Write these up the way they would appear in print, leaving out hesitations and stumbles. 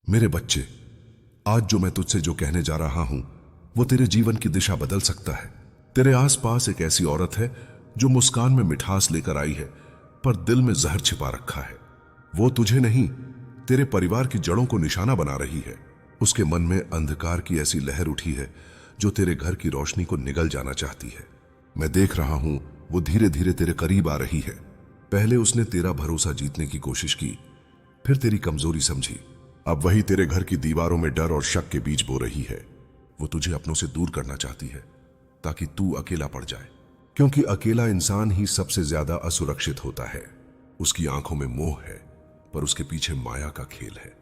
मेरे बच्चे, आज जो मैं तुझसे जो कहने जा रहा हूं वो तेरे जीवन की दिशा बदल सकता है। तेरे आसपास एक ऐसी औरत है जो मुस्कान में मिठास लेकर आई है, पर दिल में जहर छिपा रखा है। वो तुझे नहीं, तेरे परिवार की जड़ों को निशाना बना रही है। उसके मन में अंधकार की ऐसी लहर उठी है जो तेरे घर की रोशनी को निगल जाना चाहती है। मैं देख रहा हूं वो धीरे धीरे तेरे करीब आ रही है। पहले उसने तेरा भरोसा जीतने की कोशिश की, फिर तेरी कमजोरी समझी। अब वही तेरे घर की दीवारों में डर और शक के बीज बो रही है। वो तुझे अपनों से दूर करना चाहती है ताकि तू अकेला पड़ जाए, क्योंकि अकेला इंसान ही सबसे ज्यादा असुरक्षित होता है। उसकी आंखों में मोह है, पर उसके पीछे माया का खेल है।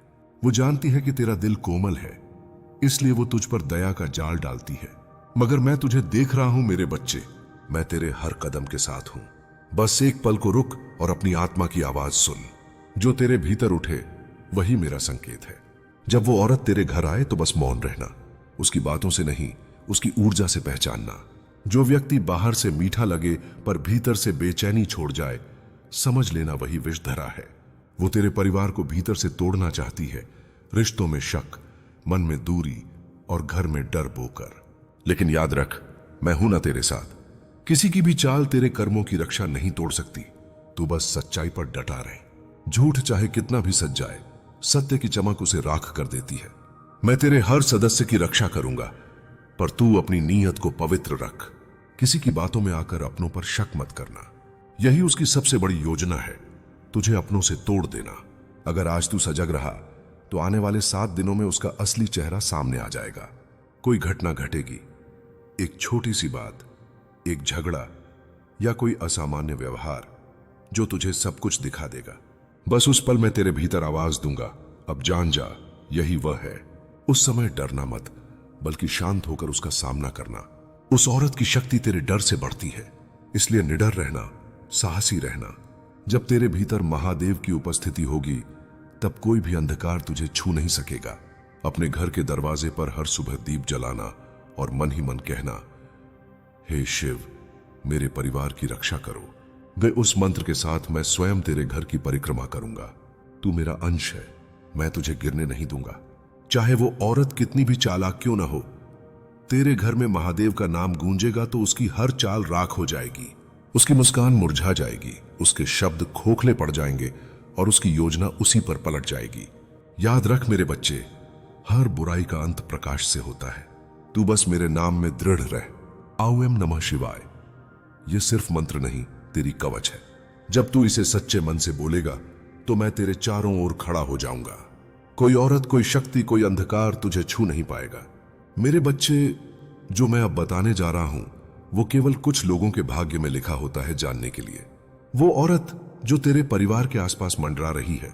वो जानती है कि तेरा दिल कोमल है, इसलिए वो तुझ पर दया का जाल डालती है। मगर मैं तुझे देख रहा हूं मेरे बच्चे, मैं तेरे हर कदम के साथ हूं। बस एक पल को रुक और अपनी आत्मा की आवाज सुन। जो तेरे भीतर उठे वही मेरा संकेत है। जब वो औरत तेरे घर आए तो बस मौन रहना, उसकी बातों से नहीं, उसकी ऊर्जा से पहचानना। जो व्यक्ति बाहर से मीठा लगे पर भीतर से बेचैनी छोड़ जाए, समझ लेना वही विषधरा है। वो तेरे परिवार को भीतर से तोड़ना चाहती है, रिश्तों में शक, मन में दूरी और घर में डर बोकर। लेकिन याद रख, मैं हूं ना तेरे साथ। किसी की भी चाल तेरे कर्मों की रक्षा नहीं तोड़ सकती। तू बस सच्चाई पर डटा रहे। झूठ चाहे कितना भी सज जाए, सत्य की चमक उसे राख कर देती है। मैं तेरे हर सदस्य की रक्षा करूंगा, पर तू अपनी नीयत को पवित्र रख। किसी की बातों में आकर अपनों पर शक मत करना। यही उसकी सबसे बड़ी योजना है, तुझे अपनों से तोड़ देना। अगर आज तू सजग रहा तो आने वाले 7 दिनों में उसका असली चेहरा सामने आ जाएगा। कोई घटना घटेगी, एक छोटी सी बात, एक झगड़ा या कोई असामान्य व्यवहार जो तुझे सब कुछ दिखा देगा। बस उस पल मैं तेरे भीतर आवाज दूंगा, अब जान जा, यही वह है। उस समय डरना मत, बल्कि शांत होकर उसका सामना करना। उस औरत की शक्ति तेरे डर से बढ़ती है, इसलिए निडर रहना, साहसी रहना। जब तेरे भीतर महादेव की उपस्थिति होगी, तब कोई भी अंधकार तुझे छू नहीं सकेगा। अपने घर के दरवाजे पर हर सुबह दीप जलाना और मन ही मन कहना, हे शिव, मेरे परिवार की रक्षा करो। वे उस मंत्र के साथ मैं स्वयं तेरे घर की परिक्रमा करूंगा। तू मेरा अंश है, मैं तुझे गिरने नहीं दूंगा। चाहे वो औरत कितनी भी चालाक क्यों ना हो, तेरे घर में महादेव का नाम गूंजेगा तो उसकी हर चाल राख हो जाएगी। उसकी मुस्कान मुरझा जाएगी, उसके शब्द खोखले पड़ जाएंगे और उसकी योजना उसी पर पलट जाएगी। याद रख मेरे बच्चे, हर बुराई का अंत प्रकाश से होता है। तू बस मेरे नाम में दृढ़ रह। ओम नमः शिवाय, यह सिर्फ मंत्र नहीं, तेरी कवच है। जब तू इसे सच्चे मन से बोलेगा तो मैं तेरे चारों ओर खड़ा हो जाऊंगा। कोई औरत, कोई शक्ति, कोई अंधकार तुझे छू नहीं पाएगा। मेरे बच्चे, जो मैं अब बताने जा रहा हूं वो केवल कुछ लोगों के भाग्य में लिखा होता है जानने के लिए। वो औरत जो तेरे परिवार के आसपास मंडरा रही है,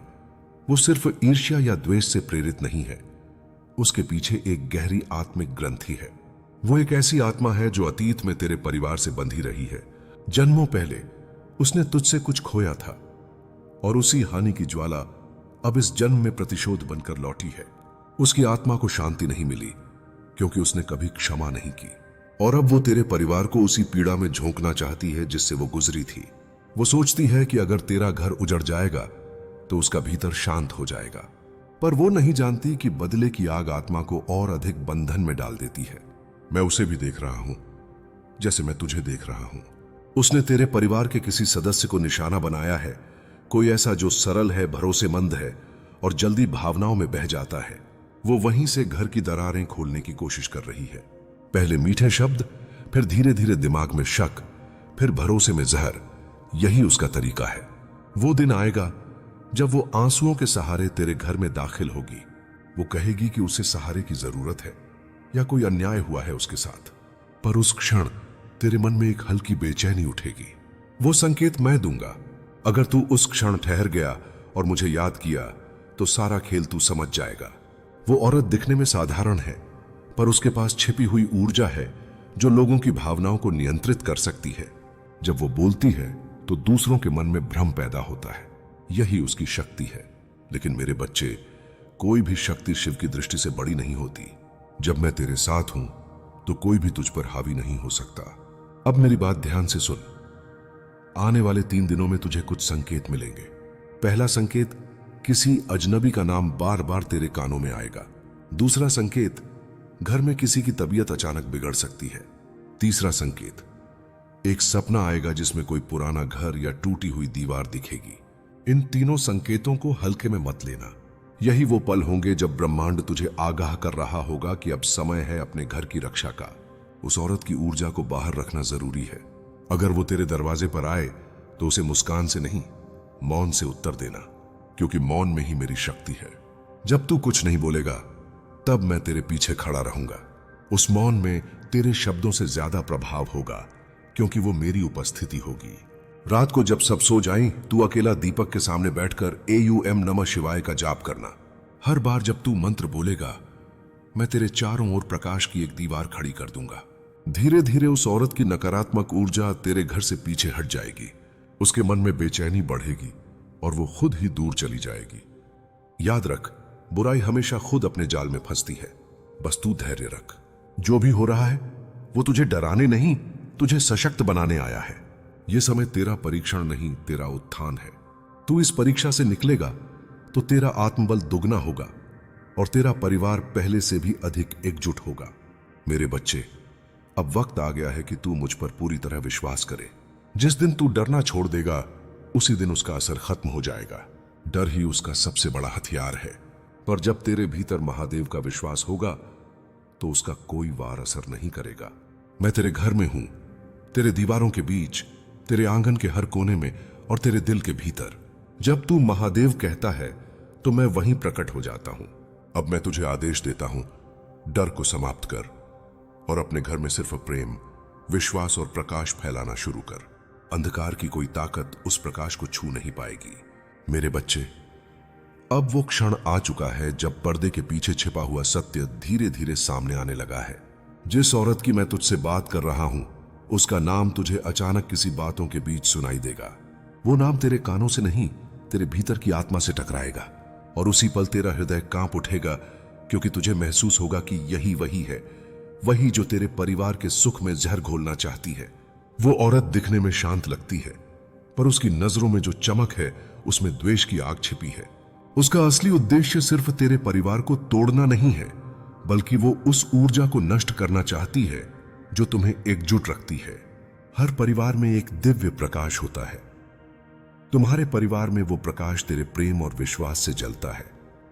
वो सिर्फ ईर्ष्या या द्वेष से प्रेरित नहीं है। उसके पीछे एक गहरी आत्मिक ग्रंथि है। वो एक ऐसी आत्मा है जो अतीत में तेरे परिवार से बंधी रही है। जन्मों पहले उसने तुझसे कुछ खोया था और उसी हानि की ज्वाला अब इस जन्म में प्रतिशोध बनकर लौटी है। उसकी आत्मा को शांति नहीं मिली क्योंकि उसने कभी क्षमा नहीं की, और अब वो तेरे परिवार को उसी पीड़ा में झोंकना चाहती है जिससे वो गुजरी थी। वो सोचती है कि अगर तेरा घर उजड़ जाएगा तो उसका भीतर शांत हो जाएगा, पर वो नहीं जानती कि बदले की आग आत्मा को और अधिक बंधन में डाल देती है। मैं उसे भी देख रहा हूं जैसे मैं तुझे देख रहा हूं। उसने तेरे परिवार के किसी सदस्य को निशाना बनाया है, कोई ऐसा जो सरल है, भरोसेमंद है और जल्दी भावनाओं में बह जाता है। वो वहीं से घर की दरारें खोलने की कोशिश कर रही है। पहले मीठे शब्द, फिर धीरे धीरे दिमाग में शक, फिर भरोसे में जहर। यही उसका तरीका है। वो दिन आएगा जब वो आंसुओं के सहारे तेरे घर में दाखिल होगी। वो कहेगी कि उसे सहारे की जरूरत है या कोई अन्याय हुआ है उसके साथ, पर उस क्षण तेरे मन में एक हल्की बेचैनी उठेगी। वो संकेत मैं दूंगा। अगर तू उस क्षण ठहर गया और मुझे याद किया तो सारा खेल तू समझ जाएगा। वो औरत दिखने में साधारण है, पर उसके पास छिपी हुई ऊर्जा है जो लोगों की भावनाओं को नियंत्रित कर सकती है। जब वो बोलती है तो दूसरों के मन में भ्रम पैदा होता है। यही उसकी शक्ति है। लेकिन मेरे बच्चे, कोई भी शक्ति शिव की दृष्टि से बड़ी नहीं होती। जब मैं तेरे साथ हूं तो कोई भी तुझ पर हावी नहीं हो सकता। अब मेरी बात ध्यान से सुन। आने वाले 3 दिनों में तुझे कुछ संकेत मिलेंगे। पहला संकेत, किसी अजनबी का नाम बार बार तेरे कानों में आएगा। दूसरा संकेत, घर में किसी की तबीयत अचानक बिगड़ सकती है। तीसरा संकेत, एक सपना आएगा जिसमें कोई पुराना घर या टूटी हुई दीवार दिखेगी। इन तीनों संकेतों को हल्के में मत लेना। यही वो पल होंगे जब ब्रह्मांड तुझे आगाह कर रहा होगा कि अब समय है अपने घर की रक्षा का। उस औरत की ऊर्जा को बाहर रखना जरूरी है। अगर वो तेरे दरवाजे पर आए तो उसे मुस्कान से नहीं, मौन से उत्तर देना, क्योंकि मौन में ही मेरी शक्ति है। जब तू कुछ नहीं बोलेगा तब मैं तेरे पीछे खड़ा रहूंगा। उस मौन में तेरे शब्दों से ज्यादा प्रभाव होगा, क्योंकि वो मेरी उपस्थिति होगी। रात को जब सब सो जाएं, तू अकेला दीपक के सामने बैठकर AUM नमः शिवाय का जाप करना। हर बार जब तू मंत्र बोलेगा, मैं तेरे चारों ओर प्रकाश की एक दीवार खड़ी कर दूंगा। धीरे धीरे उस औरत की नकारात्मक ऊर्जा तेरे घर से पीछे हट जाएगी। उसके मन में बेचैनी बढ़ेगी और वो खुद ही दूर चली जाएगी। याद रख, बुराई हमेशा खुद अपने जाल में फंसती है। बस तू धैर्य रख। जो भी हो रहा है वो तुझे डराने नहीं, तुझे सशक्त बनाने आया है। यह समय तेरा परीक्षण नहीं, तेरा उत्थान है। तू इस परीक्षा से निकलेगा तो तेरा आत्मबल दुगना होगा और तेरा परिवार पहले से भी अधिक एकजुट होगा। मेरे बच्चे, अब वक्त आ गया है कि तू मुझ पर पूरी तरह विश्वास करे। जिस दिन तू डरना छोड़ देगा उसी दिन उसका असर खत्म हो जाएगा। डर ही उसका सबसे बड़ा हथियार है। पर जब तेरे भीतर महादेव का विश्वास होगा तो उसका कोई वार असर नहीं करेगा। मैं तेरे घर में हूं, तेरे दीवारों के बीच, तेरे आंगन के हर कोने में और तेरे दिल के भीतर। जब तू महादेव कहता है तो मैं वहीं प्रकट हो जाता हूं। अब मैं तुझे आदेश देता हूं, डर को समाप्त कर और अपने घर में सिर्फ प्रेम, विश्वास और प्रकाश फैलाना शुरू कर। अंधकार की कोई ताकत उस प्रकाश को छू नहीं पाएगी। मेरे बच्चे, अब वो क्षण आ चुका है जब पर्दे के पीछे छिपा हुआ सत्य धीरे धीरे सामने आने लगा है। जिस औरत की मैं तुझसे बात कर रहा हूं, उसका नाम तुझे अचानक किसी बातों के बीच सुनाई देगा। वो नाम तेरे कानों से नहीं, तेरे भीतर की आत्मा से टकराएगा और उसी पल तेरा हृदय कांप उठेगा, क्योंकि तुझे महसूस होगा कि यही वही है, वही जो तेरे परिवार के सुख में जहर घोलना चाहती है। वो औरत दिखने में शांत लगती है, पर उसकी नजरों में जो चमक है उसमें द्वेष की आग छिपी है। उसका असली उद्देश्य सिर्फ तेरे परिवार को तोड़ना नहीं है, बल्कि वो उस ऊर्जा को नष्ट करना चाहती है जो तुम्हें एकजुट रखती है। हर परिवार में एक दिव्य प्रकाश होता है। तुम्हारे परिवार में वो प्रकाश तेरे प्रेम और विश्वास से जलता है।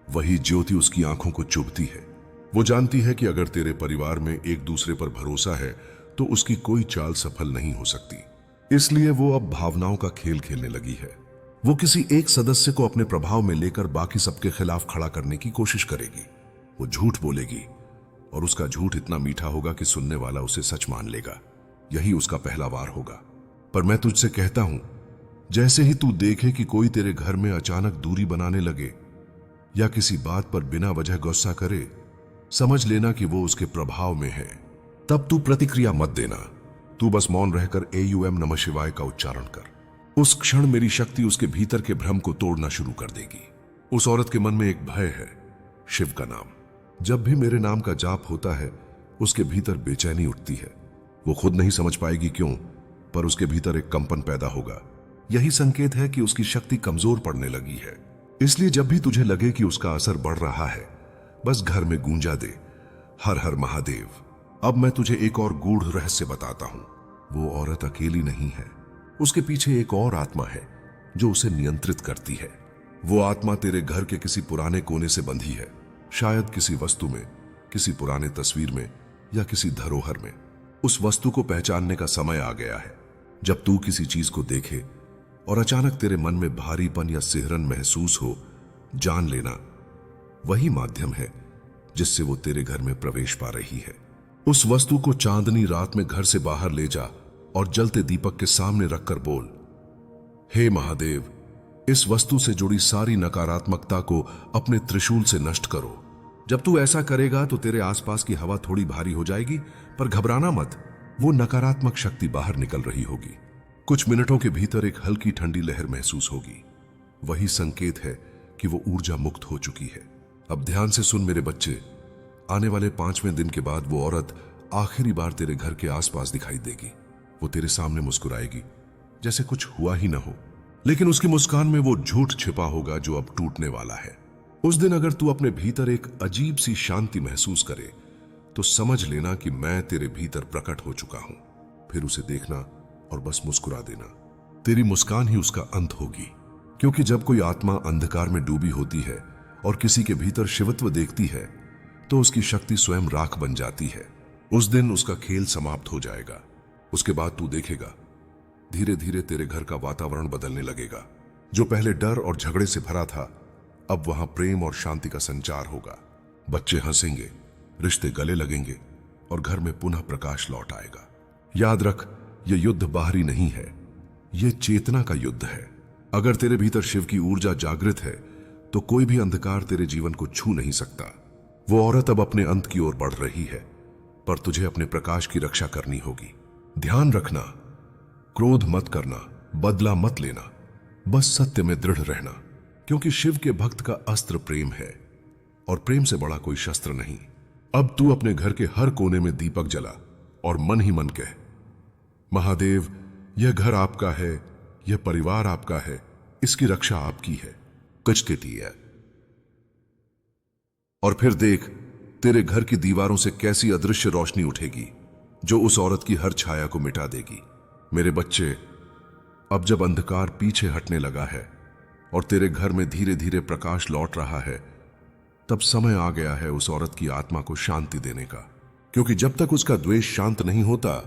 वही ज्योति उसकी आंखों को चुभती है। वो जानती है कि अगर तेरे परिवार में एक दूसरे पर भरोसा है तो उसकी कोई चाल सफल नहीं हो सकती। इसलिए वो अब भावनाओं का खेल खेलने लगी है। वो किसी एक सदस्य को अपने प्रभाव में लेकर बाकी सबके खिलाफ खड़ा करने की कोशिश करेगी। वो झूठ बोलेगी और उसका झूठ इतना मीठा होगा कि सुनने वाला उसे सच मान लेगा। यही उसका पहला वार होगा। पर मैं तुझसे कहता हूं, जैसे ही तू देखे कि कोई तेरे घर में अचानक दूरी बनाने लगे या किसी बात पर बिना वजह गुस्सा करे, समझ लेना कि वो उसके प्रभाव में है। तब तू प्रतिक्रिया मत देना। तू बस मौन रहकर AUM नमः शिवाय का उच्चारण कर। उस क्षण मेरी शक्ति उसके भीतर के भ्रम को तोड़ना शुरू कर देगी। उस औरत के मन में एक भय है, शिव का नाम। जब भी मेरे नाम का जाप होता है उसके भीतर बेचैनी उठती है। वो खुद नहीं समझ पाएगी क्यों, पर उसके भीतर एक कंपन पैदा होगा। यही संकेत है कि उसकी शक्ति कमजोर पड़ने लगी है। इसलिए जब भी तुझे लगे कि उसका असर बढ़ रहा है, बस घर में गूंजा दे, हर हर महादेव। अब मैं तुझे एक और गूढ़ रहस्य बताता हूं। वो औरत अकेली नहीं है, उसके पीछे एक और आत्मा है जो उसे नियंत्रित करती है। वो आत्मा तेरे घर के किसी पुराने कोने से बंधी है, शायद किसी वस्तु में, किसी पुराने तस्वीर में या किसी धरोहर में। उस वस्तु को पहचानने का समय आ गया है। जब तू किसी चीज को देखे और अचानक तेरे मन में भारीपन या सिहरन महसूस हो, जान लेना वही माध्यम है जिससे वो तेरे घर में प्रवेश पा रही है। उस वस्तु को चांदनी रात में घर से बाहर ले जा और जलते दीपक के सामने रखकर बोल, हे महादेव, इस वस्तु से जुड़ी सारी नकारात्मकता को अपने त्रिशूल से नष्ट करो। जब तू ऐसा करेगा तो तेरे आसपास की हवा थोड़ी भारी हो जाएगी, पर घबराना मत, वो नकारात्मक शक्ति बाहर निकल रही होगी। कुछ मिनटों के भीतर एक हल्की ठंडी लहर महसूस होगी। वही संकेत है कि वो ऊर्जा मुक्त हो चुकी है। अब ध्यान से सुन मेरे बच्चे, आने वाले 5वें दिन के बाद वो औरत आखिरी बार तेरे घर के आसपास दिखाई देगी। वो तेरे सामने मुस्कुराएगी जैसे कुछ हुआ ही ना हो। लेकिन उसकी मुस्कान में वो झूठ छिपा होगा जो अब टूटने वाला है। उस दिन अगर तू अपने भीतर एक अजीब सी शांति महसूस करे तो समझ लेना कि मैं तेरे भीतर प्रकट हो चुका हूं। फिर उसे देखना और बस मुस्कुरा देना। तेरी मुस्कान ही उसका अंत होगी, क्योंकि जब कोई आत्मा अंधकार में डूबी होती है और किसी के भीतर शिवत्व देखती है तो उसकी शक्ति स्वयं राख बन जाती है। उस दिन उसका खेल समाप्त हो जाएगा। उसके बाद तू देखेगा धीरे धीरे तेरे घर का वातावरण बदलने लगेगा। जो पहले डर और झगड़े से भरा था, अब वहां प्रेम और शांति का संचार होगा। बच्चे हंसेंगे, रिश्ते गले लगेंगे और घर में पुनः प्रकाश लौट आएगा। याद रख, यह युद्ध बाहरी नहीं है, यह चेतना का युद्ध है। अगर तेरे भीतर शिव की ऊर्जा जागृत है तो कोई भी अंधकार तेरे जीवन को छू नहीं सकता। वो औरत अब अपने अंत की ओर बढ़ रही है, पर तुझे अपने प्रकाश की रक्षा करनी होगी। ध्यान रखना, क्रोध मत करना, बदला मत लेना, बस सत्य में दृढ़ रहना, क्योंकि शिव के भक्त का अस्त्र प्रेम है और प्रेम से बड़ा कोई शस्त्र नहीं। अब तू अपने घर के हर कोने में दीपक जला और मन ही मन कह, महादेव, यह घर आपका है, यह परिवार आपका है, इसकी रक्षा आपकी है। कुछ कहती है। और फिर देख तेरे घर की दीवारों से कैसी अदृश्य रोशनी उठेगी जो उस औरत की हर छाया को मिटा देगी। मेरे बच्चे, अब जब अंधकार पीछे हटने लगा है और तेरे घर में धीरे धीरे प्रकाश लौट रहा है, तब समय आ गया है उस औरत की आत्मा को शांति देने का। क्योंकि जब तक उसका द्वेष शांत नहीं होता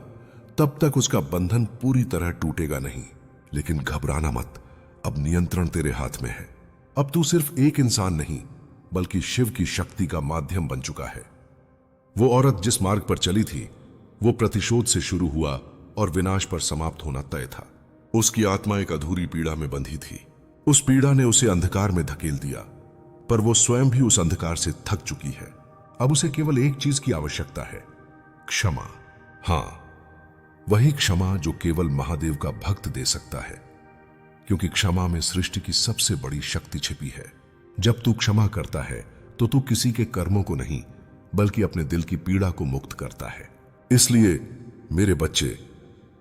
तब तक उसका बंधन पूरी तरह टूटेगा नहीं। लेकिन घबराना मत, अब नियंत्रण तेरे हाथ में है। अब तू सिर्फ एक इंसान नहीं बल्कि शिव की शक्ति का माध्यम बन चुका है। वो औरत जिस मार्ग पर चली थी वो प्रतिशोध से शुरू हुआ और विनाश पर समाप्त होना तय था। उसकी आत्मा एक अधूरी पीड़ा में बंधी थी। उस पीड़ा ने उसे अंधकार में धकेल दिया, पर वो स्वयं भी उस अंधकार से थक चुकी है। अब उसे केवल एक चीज की आवश्यकता है, क्षमा। हां, वही क्षमा जो केवल महादेव का भक्त दे सकता है, क्योंकि क्षमा में सृष्टि की सबसे बड़ी शक्ति छिपी है। जब तू क्षमा करता है तो तू किसी के कर्मों को नहीं बल्कि अपने दिल की पीड़ा को मुक्त करता है। इसलिए मेरे बच्चे,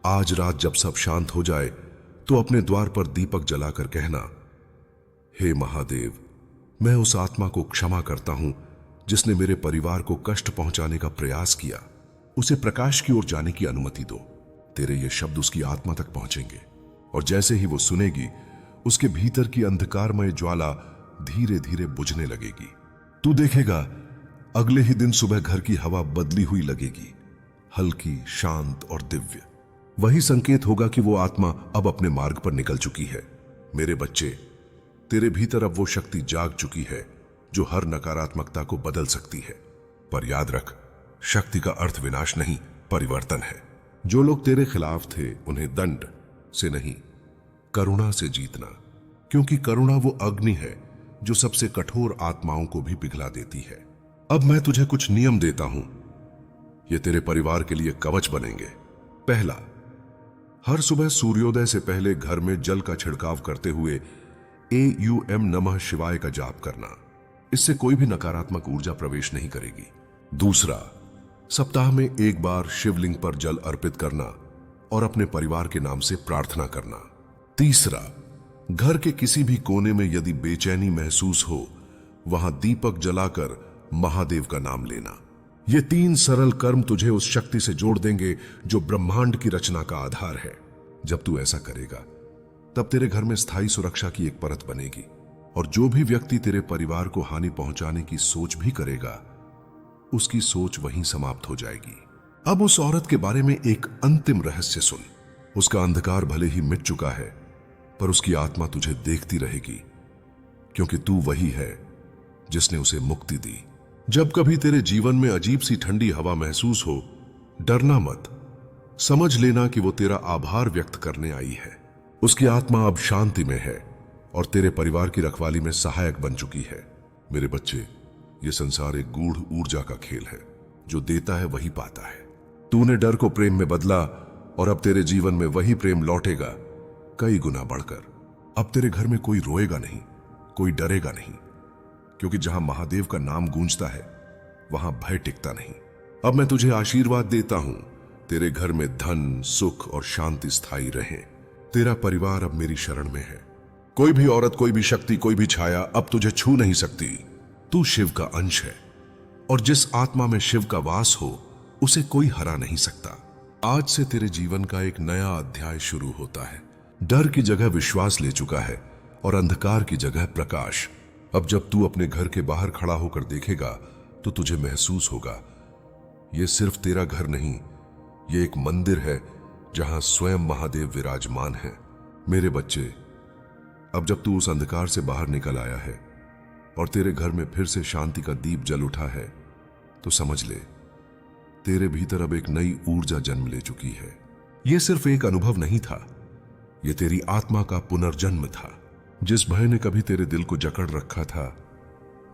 आज रात जब सब शांत हो जाए तो अपने द्वार पर दीपक जलाकर कहना, हे महादेव, मैं उस आत्मा को क्षमा करता हूं जिसने मेरे परिवार को कष्ट पहुंचाने का प्रयास किया। उसे प्रकाश की ओर जाने की अनुमति दो। तेरे ये शब्द उसकी आत्मा तक पहुंचेंगे और जैसे ही वो सुनेगी उसके भीतर की अंधकारमय ज्वाला धीरे धीरे बुझने लगेगी। तू देखेगा अगले ही दिन सुबह घर की हवा बदली हुई लगेगी, हल्की, शांत और दिव्य। वही संकेत होगा कि वो आत्मा अब अपने मार्ग पर निकल चुकी है। मेरे बच्चे, तेरे भीतर अब वो शक्ति जाग चुकी है जो हर नकारात्मकता को बदल सकती है। पर याद रख, शक्ति का अर्थ विनाश नहीं, परिवर्तन है। जो लोग तेरे खिलाफ थे उन्हें दंड से नहीं, करुणा से जीतना, क्योंकि करुणा वो अग्नि है जो सबसे कठोर आत्माओं को भी पिघला देती है। अब मैं तुझे कुछ नियम देता हूं, ये तेरे परिवार के लिए कवच बनेंगे। पहला, हर सुबह सूर्योदय से पहले घर में जल का छिड़काव करते हुए AUM नमः शिवाय का जाप करना। इससे कोई भी नकारात्मक ऊर्जा प्रवेश नहीं करेगी। दूसरा, सप्ताह में एक बार शिवलिंग पर जल अर्पित करना और अपने परिवार के नाम से प्रार्थना करना। तीसरा, घर के किसी भी कोने में यदि बेचैनी महसूस हो, वहां दीपक जलाकर महादेव का नाम लेना। ये 3 सरल कर्म तुझे उस शक्ति से जोड़ देंगे जो ब्रह्मांड की रचना का आधार है। जब तू ऐसा करेगा तब तेरे घर में स्थायी सुरक्षा की एक परत बनेगी और जो भी व्यक्ति तेरे परिवार को हानि पहुंचाने की सोच भी करेगा, उसकी सोच वहीं समाप्त हो जाएगी। अब उस औरत के बारे में एक अंतिम रहस्य सुन। उसका अंधकार भले ही मिट चुका है, पर उसकी आत्मा तुझे देखती रहेगी, क्योंकि तू वही है जिसने उसे मुक्ति दी। जब कभी तेरे जीवन में अजीब सी ठंडी हवा महसूस हो, डरना मत। समझ लेना कि वो तेरा आभार व्यक्त करने आई है। उसकी आत्मा अब शांति में है और तेरे परिवार की रखवाली में सहायक बन चुकी है। मेरे बच्चे, ये संसार एक गूढ़ ऊर्जा का खेल है। जो देता है वही पाता है। तूने डर को प्रेम में बदला और अब तेरे जीवन में वही प्रेम लौटेगा, कई गुना बढ़कर। अब तेरे घर में कोई रोएगा नहीं, कोई डरेगा नहीं, क्योंकि जहां महादेव का नाम गूंजता है वहां भय टिकता नहीं। अब मैं तुझे आशीर्वाद देता हूं, तेरे घर में धन, सुख और शांति स्थायी रहे। तेरा परिवार अब मेरी शरण में है। कोई भी औरत, कोई भी शक्ति, कोई भी छाया अब तुझे छू नहीं सकती। तू शिव का अंश है और जिस आत्मा में शिव का वास हो उसे कोई हरा नहीं सकता। आज से तेरे जीवन का एक नया अध्याय शुरू होता है। डर की जगह विश्वास ले चुका है और अंधकार की जगह प्रकाश। अब जब तू अपने घर के बाहर खड़ा होकर देखेगा तो तुझे महसूस होगा यह सिर्फ तेरा घर नहीं, यह एक मंदिर है जहां स्वयं महादेव विराजमान है। मेरे बच्चे, अब जब तू उस अंधकार से बाहर निकल आया है और तेरे घर में फिर से शांति का दीप जल उठा है, तो समझ ले तेरे भीतर अब एक नई ऊर्जा जन्म ले चुकी है। यह सिर्फ एक अनुभव नहीं था, यह तेरी आत्मा का पुनर्जन्म था। जिस भय ने कभी तेरे दिल को जकड़ रखा था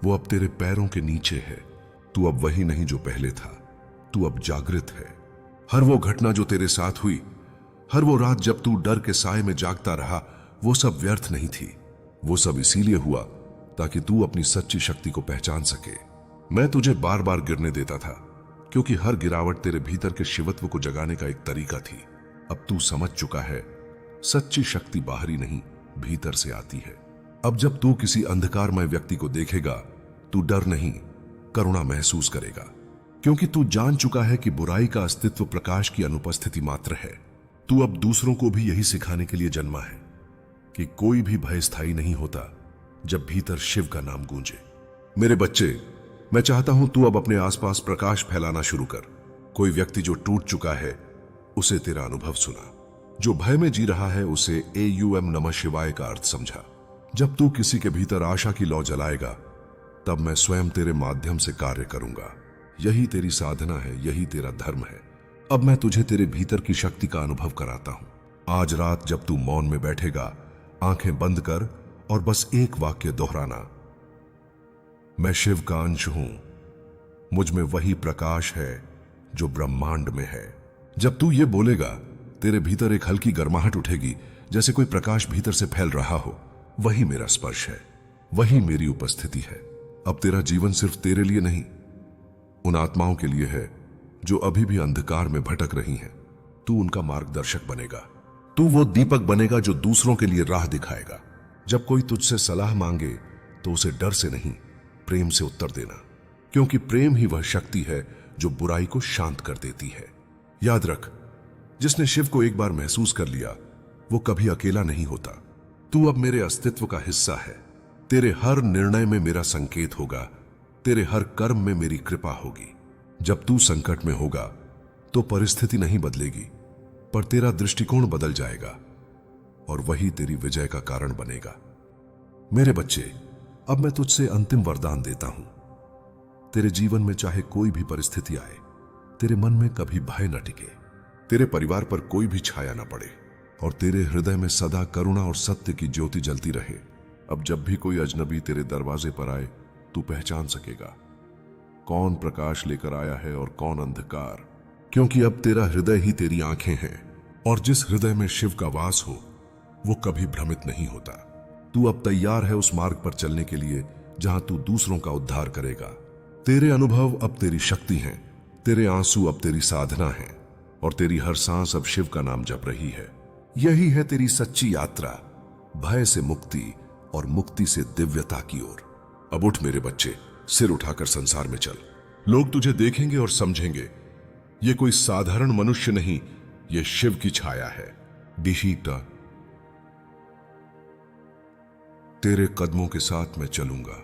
वो अब तेरे पैरों के नीचे है। तू अब वही नहीं जो पहले था, तू अब जागृत है। हर वो घटना जो तेरे साथ हुई, हर वो रात जब तू डर के साए में जागता रहा, वो सब व्यर्थ नहीं थी। वो सब इसीलिए हुआ ताकि तू अपनी सच्ची शक्ति को पहचान सके। मैं तुझे बार बार गिरने देता था क्योंकि हर गिरावट तेरे भीतर के शिवत्व को जगाने का एक तरीका थी। अब तू समझ चुका है, सच्ची शक्ति बाहरी नहीं भीतर से आती है। अब जब तू किसी अंधकारमय व्यक्ति को देखेगा, तू डर नहीं करुणा महसूस करेगा, क्योंकि तू जान चुका है कि बुराई का अस्तित्व प्रकाश की अनुपस्थिति मात्र है। तू अब दूसरों को भी यही सिखाने के लिए जन्मा है कि कोई भी भय स्थायी नहीं होता जब भीतर शिव का नाम गूंजे। मेरे बच्चे, मैं चाहता हूं तू अब अपने आसपास प्रकाश फैलाना शुरू कर। कोई व्यक्ति जो टूट चुका है उसे तेरा अनुभव सुना, जो भय में जी रहा है उसे AUM नमः शिवाय का अर्थ समझा। जब तू किसी के भीतर आशा की लौ जलाएगा तब मैं स्वयं तेरे माध्यम से कार्य करूंगा। यही तेरी साधना है, यही तेरा धर्म है। अब मैं तुझे तेरे भीतर की शक्ति का अनुभव कराता हूं। आज रात जब तू मौन में बैठेगा, आंखें बंद कर और बस एक वाक्य दोहराना, मैं शिव का अंश हूं, मुझ में वही प्रकाश है जो ब्रह्मांड में है। जब तू ये बोलेगा तेरे भीतर एक हल्की गर्माहट उठेगी, जैसे कोई प्रकाश भीतर से फैल रहा हो। वही मेरा स्पर्श है, वही मेरी उपस्थिति है। अब तेरा जीवन सिर्फ तेरे लिए नहीं, उन आत्माओं के लिए है जो अभी भी अंधकार में भटक रही हैं। तू उनका मार्गदर्शक बनेगा। तू वो दीपक बनेगा जो दूसरों के लिए राह दिखाएगा। जब कोई तुझसे सलाह मांगे तो उसे डर से नहीं, प्रेम से उत्तर देना, क्योंकि प्रेम ही वह शक्ति है जो बुराई को शांत कर देती है। याद रख, जिसने शिव को एक बार महसूस कर लिया वो कभी अकेला नहीं होता। तू अब मेरे अस्तित्व का हिस्सा है। तेरे हर निर्णय में मेरा संकेत होगा, तेरे हर कर्म में मेरी कृपा होगी। जब तू संकट में होगा तो परिस्थिति नहीं बदलेगी, पर तेरा दृष्टिकोण बदल जाएगा और वही तेरी विजय का कारण बनेगा। मेरे बच्चे, अब मैं तुझसे अंतिम वरदान देता हूं। तेरे जीवन में चाहे कोई भी परिस्थिति आए, तेरे मन में कभी भय न टिके, तेरे परिवार पर कोई भी छाया न पड़े और तेरे हृदय में सदा करुणा और सत्य की ज्योति जलती रहे। अब जब भी कोई अजनबी तेरे दरवाजे पर आए, तू पहचान सकेगा कौन प्रकाश लेकर आया है और कौन अंधकार, क्योंकि अब तेरा हृदय ही तेरी आंखें हैं और जिस हृदय में शिव का वास हो वो कभी भ्रमित नहीं होता। तू अब तैयार है उस मार्ग पर चलने के लिए जहां तू दूसरों का उद्धार करेगा। तेरे अनुभव अब तेरी शक्ति हैं, तेरे आंसू अब तेरी साधना है और तेरी हर सांस अब शिव का नाम जप रही है। यही है तेरी सच्ची यात्रा, भय से मुक्ति और मुक्ति से दिव्यता की ओर। अब उठ मेरे बच्चे, सिर उठाकर संसार में चल। लोग तुझे देखेंगे और समझेंगे ये कोई साधारण मनुष्य नहीं, ये शिव की छाया है। दिशीता, तेरे कदमों के साथ मैं चलूंगा,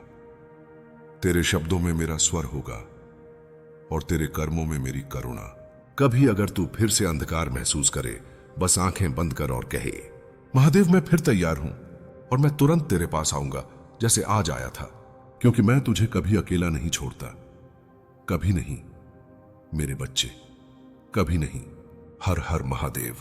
तेरे शब्दों में मेरा स्वर होगा और तेरे कर्मों में मेरी करुणा। कभी अगर तू फिर से अंधकार महसूस करे, बस आंखें बंद कर और कहे, महादेव मैं फिर तैयार हूं और मैं तुरंत तेरे पास आऊंगा जैसे आज आया था, क्योंकि मैं तुझे कभी अकेला नहीं छोड़ता। कभी नहीं मेरे बच्चे, कभी नहीं। हर हर महादेव।